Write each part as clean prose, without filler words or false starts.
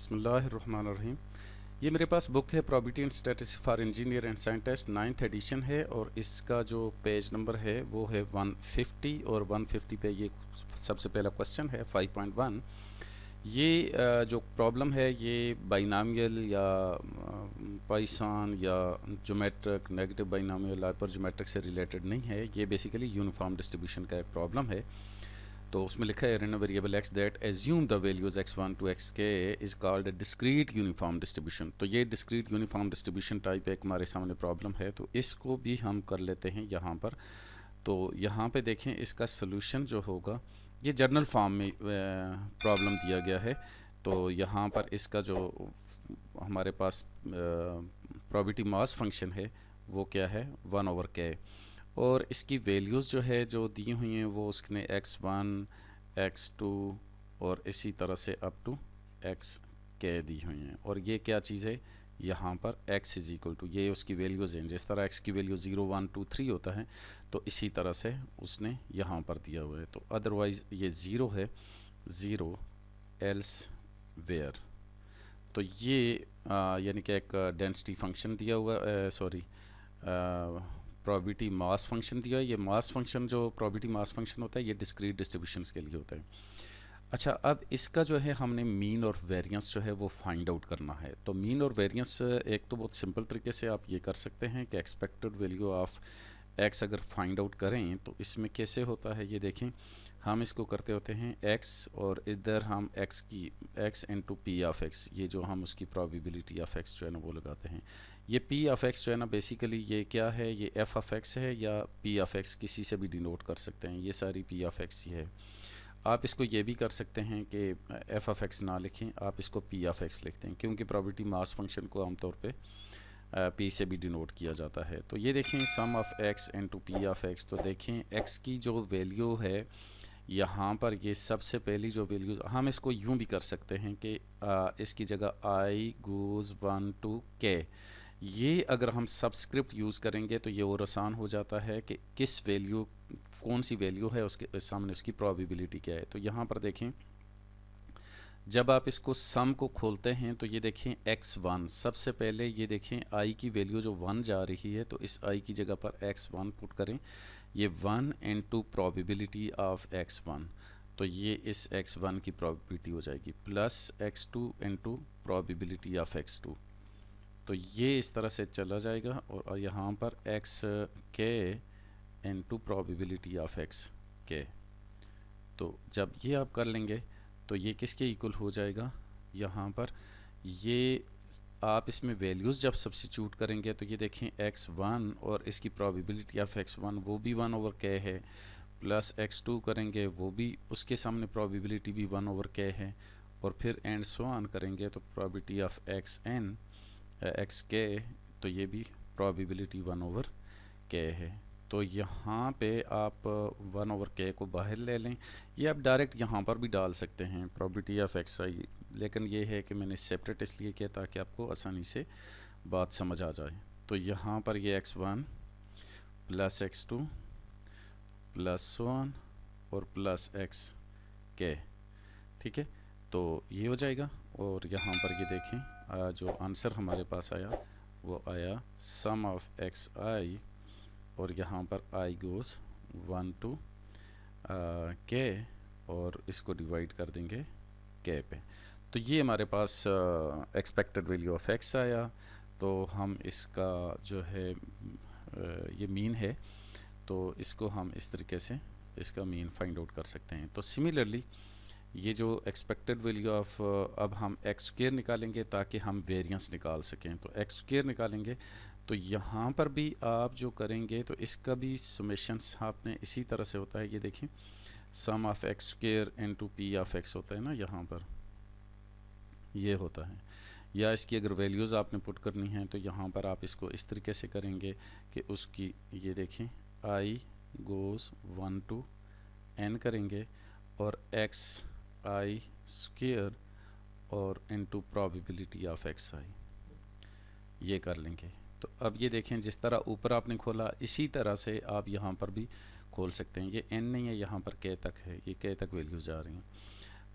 बिस्मिल्लाहिर्रहमानिर्रहीम। ये मेरे पास बुक है probability and statistics for engineer and scientist 9th edition है और इसका जो पेज नंबर है वो है 150 और 150 पे ये सबसे पहला क्वेश्चन है 5.1। ये जो प्रॉब्लम है ये बाइनामियल या पॉइसन या geometric negative binomial hyper geometric से रिलेटेड नहीं है, ये बेसिकली यूनिफॉर्म डिस्ट्रीब्यूशन का एक प्रॉब्लम है। तो उसमें लिखा है random variable x that assume the values x1 to xk is called discrete uniform distribution. तो ये डिस्क्रीट यूनिफॉर्म डिस्ट्रीब्यूशन टाइप एक हमारे सामने प्रॉब्लम है, तो इसको भी हम कर लेते हैं यहाँ पर। तो यहाँ पे देखें इसका सलूशन जो होगा ये जर्नल फॉर्म में प्रॉब्लम दिया गया है। तो यहाँ पर इसका जो हमारे पास प्रोबेबिलिटी मास फंक्शन है वो क्या है 1/k और इसकी वैल्यूज़ जो है जो दी हुई हैं वो उसने x1 x2 और इसी तरह से अप टू xk दी हुई हैं। और ये क्या चीज़ है यहाँ पर x इज़ इक्वल टू ये उसकी वैल्यूज़ हैं। जिस तरह x की वैल्यू 0 1 2 3 होता है तो इसी तरह से उसने यहाँ पर दिया हुआ है। तो अदरवाइज़ ये 0 है 0 एल्स वेयर। तो ये यानी कि एक डेंसिटी फंक्शन दिया हुआ सॉरी प्रोबेबिलिटी मास फंक्शन दिया है। ये मास फंक्शन जो प्रोबेबिलिटी मास फंक्शन होता है ये डिस्क्रीट डिस्ट्रीब्यूशंस के लिए होता है। अच्छा, अब इसका जो है हमने मीन और वेरिएंस जो है वो फाइंड आउट करना है। तो मीन और वेरिएंस एक तो बहुत सिंपल तरीके से आप ये कर सकते हैं कि एक्सपेक्टेड वैल्यू ऑफ एक्स अगर फाइंड आउट करें तो इसमें कैसे होता है ये देखें। हम इसको करते होते हैं एक्स और इधर हम एक्स की x into p of x, ये जो हम उसकी प्रोबेबिलिटी ऑफ एक्स जो है ना वो लगाते हैं। ये पी ऑफ एक्स जो है ना बेसिकली ये क्या है, ये एफ ऑफ एक्स है या पी ऑफ एक्स किसी से भी डिनोट कर सकते हैं। ये सारी पी ऑफ एक्स ये है। आप इसको ये भी कर सकते हैं कि एफ ऑफ एक्स ना लिखें, आप इसको पी ऑफ एक्स लिखते हैं क्योंकि प्रोबेबिलिटी मास फंक्शन को आमतौर पे पी से भी डिनोट किया जाता है। तो ये देखें sum of x into p of x. तो देखें एक्स की जो वैल्यू है यहाँ पर ये सबसे पहली जो वैल्यूज़ हम इसको यूं भी कर सकते हैं कि इसकी जगह आई गोज़ 1 to k। ये अगर हम सबस्क्रिप्ट यूज़ करेंगे तो ये और आसान हो जाता है कि किस वैल्यू कौन सी वैल्यू है उसके सामने उसकी प्रोबेबिलिटी क्या है। तो यहाँ पर देखें जब आप इसको सम को खोलते हैं तो ये देखें x1 सबसे पहले ये देखें i की वैल्यू जो 1 जा रही है तो इस i की जगह पर x1 पुट करें। ये 1 इंटू प्रोबेबिलिटी ऑफ x1, तो ये इस x1 की प्रोबेबिलिटी हो जाएगी plus x2 into probability of x2। तो ये इस तरह से चला जाएगा और यहाँ पर xk into probability of xk। तो जब ये आप कर लेंगे तो ये किसके इक्वल हो जाएगा, यहाँ पर ये आप इसमें वैल्यूज़ जब सब्स्टिट्यूट करेंगे तो ये देखें x1 और इसकी प्रोबेबिलिटी ऑफ x1 वो भी 1/k है, प्लस x2 करेंगे वो भी उसके सामने प्रोबेबिलिटी भी 1/k है, और फिर एंड सो ऑन करेंगे तो प्रोबेबिलिटी ऑफ xk तो ये भी प्रोबेबिलिटी 1/k है। तो यहाँ पे आप 1/k को बाहर ले लें, ये आप डायरेक्ट यहाँ पर भी डाल सकते हैं प्रोबेबिलिटी ऑफ xi, लेकिन ये है कि मैंने सेपरेट इसलिए किया ताकि आपको आसानी से बात समझ आ जाए। तो यहाँ पर ये x1 plus x2 plus so on और प्लस xk, ठीक है। तो ये हो जाएगा और यहाँ पर ये देखें जो आंसर हमारे पास आया वो आया सम ऑफ xi और यहाँ पर i गोज़ 1 to k और इसको डिवाइड कर देंगे k पे। तो ये हमारे पास एक्सपेक्टेड वैल्यू ऑफ x आया। तो हम इसका जो है ये मीन है तो इसको हम इस तरीके से इसका मीन फाइंड आउट कर सकते हैं। तो सिमिलरली ये जो एक्सपेक्टेड वैल्यू ऑफ अब हम एक्स स्क्वायर निकालेंगे ताकि हम वेरिएंस निकाल सकें। तो एक्स स्क्वायर निकालेंगे तो यहाँ पर भी आप जो करेंगे तो इसका भी समेशंस आपने इसी तरह से होता है। ये देखें sum of x square into p of x होता है ना, यहाँ पर ये होता है। या इसकी अगर वैल्यूज़ आपने पुट करनी है तो यहाँ पर आप इसको इस तरीके से करेंगे कि उसकी ये देखें i गोज़ 1 to n करेंगे और xi स्क्वायर और इनटू प्रोबेबिलिटी ऑफ xi ये कर लेंगे। तो अब ये देखें जिस तरह ऊपर आपने खोला इसी तरह से आप यहाँ पर भी खोल सकते हैं। ये n नहीं है, यहाँ पर k तक है, ये k तक वैल्यूज़ जा रही हैं।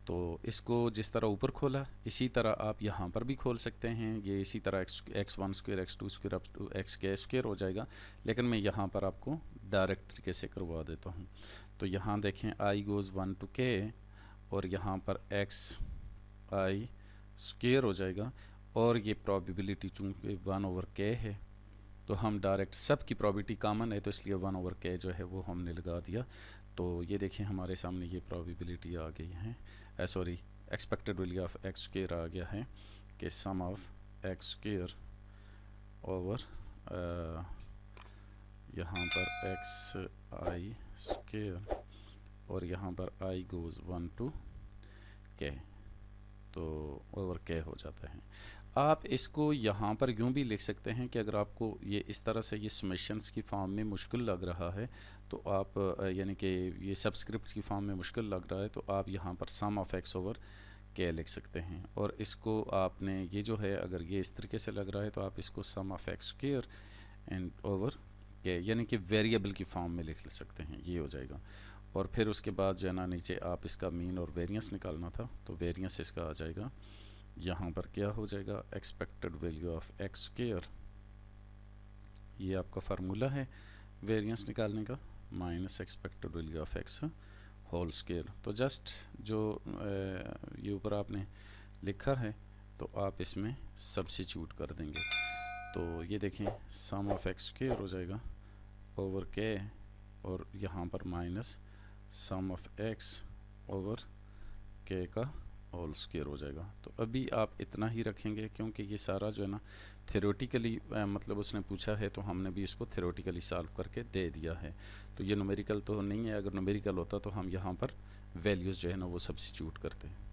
तो इसको जिस तरह ऊपर खोला इसी तरह आप यहाँ पर भी खोल सकते हैं। ये इसी तरह x1 square x2 square up to X K square हो जाएगा, लेकिन मैं यहाँ पर आपको डायरेक्ट तरीके से करवा देता हूँ। तो यहाँ देखें i गोज़ 1 to k और यहाँ पर x i स्क्वायर हो जाएगा, और ये प्रोबेबिलिटी चूँकि 1/k है तो हम डायरेक्ट सब की प्रोबेबिलिटी कॉमन है तो इसलिए 1/k जो है वो हमने लगा दिया। तो ये देखें हमारे सामने ये प्रोबेबिलिटी आ गई है, sorry expected value of x square आ गया है कि sum of x square over यहाँ पर एक्स आई स्क्वायर और यहाँ पर आई गोज़ 1 to k, तो ओवर k हो जाता है। आप इसको यहाँ पर यूँ भी लिख सकते हैं कि अगर आपको ये इस तरह से ये समेशंस की फॉर्म में मुश्किल लग रहा है तो आप यानी कि ये सबस्क्रिप्ट की फॉर्म में मुश्किल लग रहा है तो आप यहाँ पर सम ऑफ एक्स ओवर के लिख सकते हैं। और इसको आपने ये जो है अगर ये इस तरीके से लग रहा है तो आप इसको sum of x square and over k यानी कि वेरिएबल की फॉर्म में लिख सकते हैं, ये हो जाएगा। और फिर उसके बाद जो है ना नीचे आप इसका मीन और वेरिएंस निकालना था तो वेरिएंस इसका आ जाएगा, यहाँ पर क्या हो जाएगा expected value of x square, ये आपका फार्मूला है वेरिएंस निकालने का, minus expected value of X whole square. तो जस्ट जो ये ऊपर आपने लिखा है तो आप इसमें सब्स्टिट्यूट कर देंगे। तो ये देखें सम ऑफ एक्स स्क्वायर हो जाएगा ओवर के और यहाँ पर minus sum of x over के का होल स्क्वायर हो जाएगा। तो अभी आप इतना ही रखेंगे क्योंकि ये सारा जो है ना थ्योरेटिकली मतलब उसने पूछा है तो हमने भी इसको थ्योरेटिकली सॉल्व करके दे दिया है। तो ये न्यूमेरिकल तो नहीं है, अगर न्यूमेरिकल होता तो हम यहाँ पर वैल्यूज़ जो है ना वो सब्स्टिट्यूट करते हैं।